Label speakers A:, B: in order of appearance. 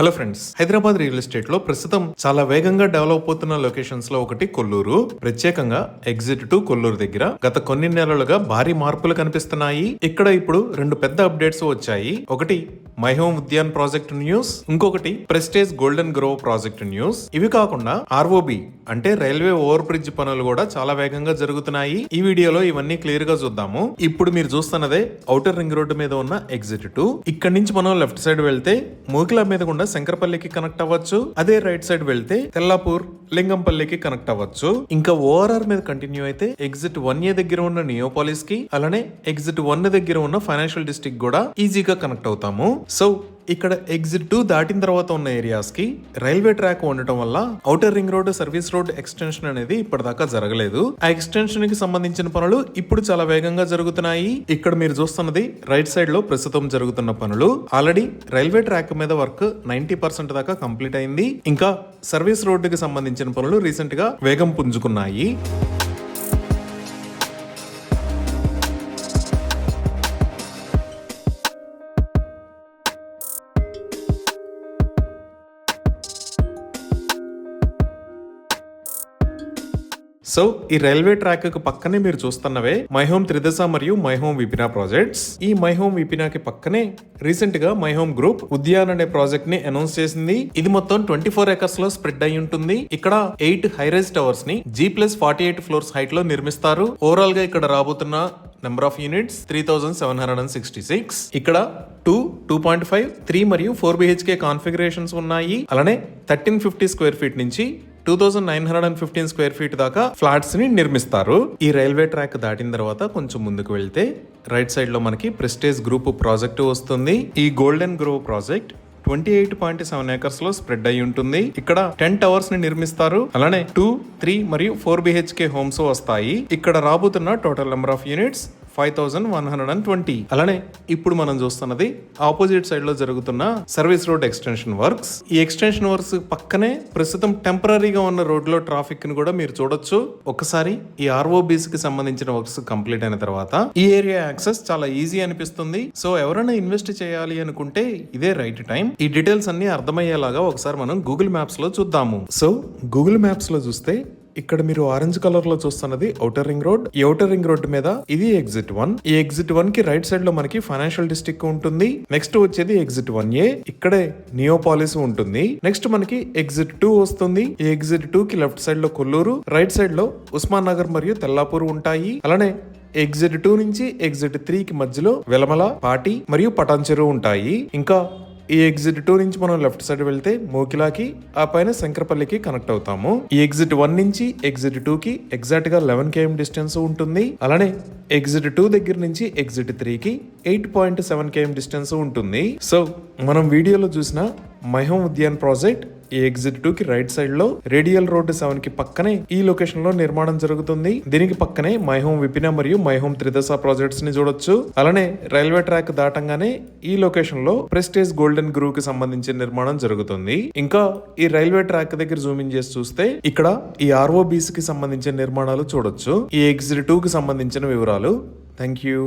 A: Hello friends, Hyderabad real estate లో ప్రస్తుతం చాలా వేగంగా డెవలప్ అవుతున్న లొకేషన్స్ లో ఒకటి కొల్లూరు. ప్రత్యేకంగా ఎగ్జిట్ టు కొల్లూరు దగ్గర గత కొన్ని నెలలుగా భారీ మార్పులు కనిపిస్తున్నాయి. ఇక్కడ ఇప్పుడు రెండు పెద్ద అప్డేట్స్ వచ్చాయి. ఒకటి My Home Udyan project news, ఇంకొకటి Prestige Golden Grove project news. ఇవి కాకుండా ఆర్ఓబి అంటే రైల్వే ఓవర్ బ్రిడ్జ్ పనులు కూడా చాలా వేగంగా జరుగుతున్నాయి. ఈ వీడియోలో ఇవన్నీ క్లియర్ గా చూద్దాము. ఇప్పుడు మీరు చూస్తున్నదే ఔటర్ రింగ్ రోడ్డు మీద ఉన్న ఎగ్జిట్ 2. ఇక్కడ నుంచి మనం లెఫ్ట్ సైడ్ వెళ్తే మూకిలా మీద గుండా శంకరపల్లికి కనెక్ట్ అవ్వచ్చు. అదే రైట్ సైడ్ వెళ్తే తెల్లాపూర్ లింగంపల్లికి కనెక్ట్ అవ్వచ్చు. ఇంకా ఓఆర్ఆర్ మీద కంటిన్యూ అయితే ఎగ్జిట్ 1A దగ్గర ఉన్న నియోపాలిస్ కి, అలానే ఎగ్జిట్ 1 దగ్గర ఉన్న ఫైనాన్షియల్ డిస్ట్రిక్ట్ కూడా ఈజీగా కనెక్ట్ అవుతాము. సో ఇక్కడ ఎగ్జిట్ 2 దాటిన తర్వాత ఉన్న ఏరియాస్ కి రైల్వే ట్రాక్ ఉండటం వల్ల outer ring road service road extension అనేది ఇప్పటిదాకా జరగలేదు. ఆ ఎక్స్టెన్షన్ కి సంబంధించిన పనులు ఇప్పుడు చాలా వేగంగా జరుగుతున్నాయి. ఇక్కడ మీరు చూస్తున్నది రైట్ సైడ్ లో ప్రస్తుతం జరుగుతున్న పనులు. ఆల్రెడీ రైల్వే ట్రాక్ మీద వర్క్ 90% దాకా కంప్లీట్ అయింది. ఇంకా సర్వీస్ రోడ్ కి సంబంధించిన పనులు రీసెంట్ గా వేగం పుంజుకున్నాయి. సో ఈ రైల్వే ట్రాక్ కు పక్కనే మీరు చూస్తున్నవే మై హోమ్ త్రిదశ మరియు మై హోమ్ విపినా ప్రాజెక్ట్స్. ఈ మై హోమ్ విపినాకి పక్కనే రీసెంట్ గా మై హోమ్ గ్రూప్ ఉద్యాన్ అనే ప్రాజెక్ట్ ని అనౌన్స్ చేసింది. ఇది మొత్తం 24 acres లో స్ప్రెడ్ అయి ఉంటుంది. ఇక్కడ 8 హైరైజ్ టవర్స్ ని G+48 ఫ్లోర్స్ హైట్ లో నిర్మిస్తారు. ఓవరాల్ గా ఇక్కడ రాబోతున్న నెంబర్ ఆఫ్ యూనిట్స్ 3766. ఇక్కడ 2.5, 3 మరియు 4 BHK కాన్ఫిగరేషన్స్ ఉన్నాయి. అలానే 1350 స్క్వేర్ ఫీట్ నుంచి 2915 స్క్వేర్ ఫీట్ దాకా ఫ్లాట్స్ ని నిర్మిస్తారు. ఈ రైల్వే ట్రాక్ దాటిన తర్వాత కొంచెం ముందుకు వెళ్తే రైట్ సైడ్ లో మనకి ప్రెస్టేజ్ గ్రూప్ ప్రాజెక్ట్ వస్తుంది. ఈ గోల్డెన్ గ్రోవ్ ప్రాజెక్ట్ 28.7 acres లో స్ప్రెడ్ అయి ఉంటుంది. ఇక్కడ 10 టవర్స్ ని నిర్మిస్తారు. అలానే 2, 3 మరియు 4 BHK హోమ్స్ వస్తాయి. ఇక్కడ రాబోతున్న టోటల్ నెంబర్ ఆఫ్ యూనిట్స్ 5120. అలానే ఇప్పుడు మనం చూస్తున్నది ఆపోజిట్ సైడ్ లో జరుగుతున్న సర్వీస్ రోడ్ ఎక్స్టెన్షన్ వర్క్స్. ఈ ఎక్స్టెన్షన్ వర్క్స్ పక్కనే ప్రస్తుతం టెంపరీగా ఉన్న రోడ్ లో ట్రాఫిక్ ని కూడా మీరు చూడొచ్చు. ఒకసారి ఈ ఆర్ఓబీస్ కి సంబంధించిన వర్క్స్ కంప్లీట్ అయిన తర్వాత ఈ ఏరియా యాక్సెస్ చాలా ఈజీ అనిపిస్తుంది. సో ఎవరైనా ఇన్వెస్ట్ చేయాలి అనుకుంటే ఇదే రైట్ టైం. ఈ డీటెయిల్స్ అన్ని అర్థమయ్యేలాగా ఒకసారి మనం గూగుల్ మ్యాప్స్ లో చూద్దాము. సో గూగుల్ మ్యాప్స్ లో చూస్తే ఇక్కడ మీరు ఆరెంజ్ కలర్ లో చూస్తున్నది ఔటర్ రింగ్ రోడ్. ఈ ఔటర్ రింగ్ రోడ్ మీద ఇది ఎగ్జిట్ 1. ఈ ఎగ్జిట్ 1 కి రైట్ సైడ్ లో మనకి ఫైనాన్షియల్ డిస్ట్రిక్ట్ ఉంటుంది. నెక్స్ట్ వచ్చేది ఎగ్జిట్ 1A. ఇక్కడే నియోపాలిస్ ఉంటుంది. నెక్స్ట్ మనకి ఎగ్జిట్ 2 వస్తుంది. ఈ ఎగ్జిట్ 2 కి లెఫ్ట్ సైడ్ లో కొల్లూరు, రైట్ సైడ్ లో ఉస్మాన్ నగర్ మరియు తెల్లాపూర్ ఉంటాయి. అలానే ఎగ్జిట్ 2 నుంచి ఎగ్జిట్ 3 కి మధ్యలో వెలమల, పాటి మరియు పటాన్చెరు ఉంటాయి. ఇంకా ఈ ఎగ్జిట్ 2 నుంచి మనం లెఫ్ట్ సైడ్ వెళ్తే మోకిలాకి, ఆ పైన శంకరపల్లికి కనెక్ట్ అవుతాము. ఈ ఎగ్జిట్ 1 నుంచి ఎగ్జిట్ 2 కి ఎగ్జాక్ట్ గా 11 km డిస్టెన్స్ ఉంటుంది. అలానే ఎగ్జిట్ 2 దగ్గర నుంచి ఎగ్జిట్ 3 కి 8.7 km డిస్టెన్స్ ఉంటుంది. సో మనం వీడియోలో చూసిన మై హోమ్ ఉద్యాన్ ప్రాజెక్ట్ ఈ ఎగ్జిట్ 2 కి రైట్ సైడ్ లో రేడియల్ రోడ్ 7 కి పక్కనే ఈ లొకేషన్ లో నిర్మాణం జరుగుతుంది. దీనికి పక్కనే మై హోమ్ విపినా మరియు మై హోమ్ త్రిదశ ప్రాజెక్ట్స్ ని చూడొచ్చు. అలానే రైల్వే ట్రాక్ దాటంగానే ఈ లొకేషన్ లో ప్రెస్టేజ్ గోల్డెన్ గ్రూవ్ కి సంబంధించిన నిర్మాణం జరుగుతుంది. ఇంకా ఈ రైల్వే ట్రాక్ దగ్గర జూమ్ ఇన్ చేసి చూస్తే ఇక్కడ ఈ ఆర్ఓబీస్ కి సంబంధించిన నిర్మాణాలు చూడొచ్చు. ఈ ఎగ్జిట్ 2 కి సంబంధించిన వివరాలు. Thank you.